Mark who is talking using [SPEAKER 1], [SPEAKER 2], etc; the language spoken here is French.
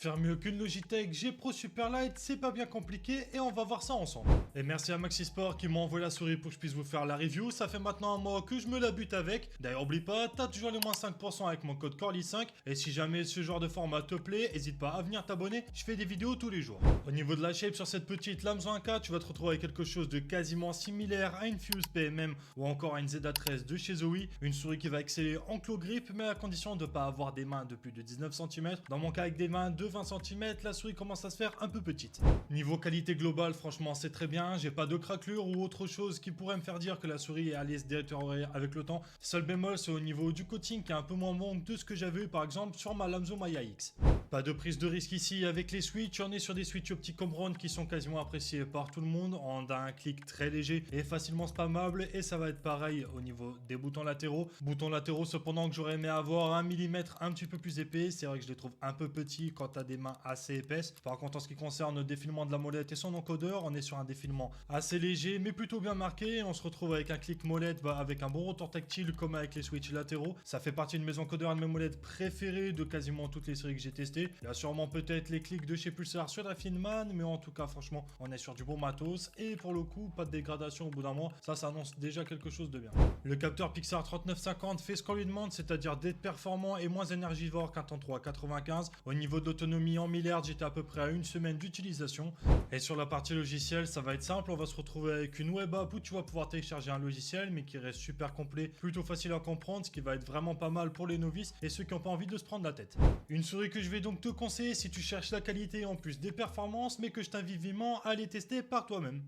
[SPEAKER 1] Faire mieux qu'une Logitech G Pro Superlight, c'est pas bien compliqué et on va voir ça ensemble. Et merci à Maxisport qui m'a envoyé la souris pour que je puisse vous faire la review. Ça fait maintenant un mois que je me la bute avec. D'ailleurs, oublie pas, t'as toujours les moins 5% avec mon code Corly5. Et si jamais ce genre de format te plaît, n'hésite pas à venir t'abonner. Je fais des vidéos tous les jours. Au niveau de la shape sur cette petite Lamzo 1K, tu vas te retrouver avec quelque chose de quasiment similaire à une Fuse PMM ou encore à une ZA13 de chez Zowie. Une souris qui va exceller en claw grip, mais à condition de ne pas avoir des mains de plus de 19 cm. Dans mon cas, avec des mains de 20 cm, la souris commence à se faire un peu petite. Niveau qualité globale, franchement, c'est très bien. J'ai pas de craquelure ou autre chose qui pourrait me faire dire que la souris est allée se détériorer avec le temps. Seul bémol, c'est au niveau du coating qui est un peu moins bon que ce que j'avais eu par exemple sur ma Lamzo Maya X. Pas de prise de risque ici avec les switches, on est sur des switches optiques Omron qui sont quasiment appréciés par tout le monde. On a un clic très léger et facilement spammable et ça va être pareil au niveau des boutons latéraux. Boutons latéraux cependant que j'aurais aimé avoir 1 mm un petit peu plus épais, c'est vrai que je les trouve un peu petits quand tu as des mains assez épaisses. Par contre en ce qui concerne le défilement de la molette et son encodeur, on est sur un défilement assez léger mais plutôt bien marqué. On se retrouve avec un clic molette avec un bon retour tactile comme avec les switches latéraux. Ça fait partie de mes encodeurs et de mes molettes préférées de quasiment toutes les séries que j'ai testées. Il y a sûrement peut-être les clics de chez Pulsar sur Refineman, mais en tout cas franchement on est sur du bon matos et pour le coup pas de dégradation au bout d'un mois, ça annonce déjà quelque chose de bien. Le capteur Pixar 3950 fait ce qu'on lui demande, c'est-à-dire d'être performant et moins énergivore qu'un Temps 395. Au niveau de l'autonomie en 1000 Hz, j'étais à peu près à une semaine d'utilisation. Et sur la partie logicielle, ça va être simple, on va se retrouver avec une web app où tu vas pouvoir télécharger un logiciel mais qui reste super complet, plutôt facile à comprendre, ce qui va être vraiment pas mal pour les novices et ceux qui n'ont pas envie de se prendre la tête. Une souris que je vais donc te conseiller si tu cherches la qualité en plus des performances, mais que je t'invite vivement à les tester par toi-même.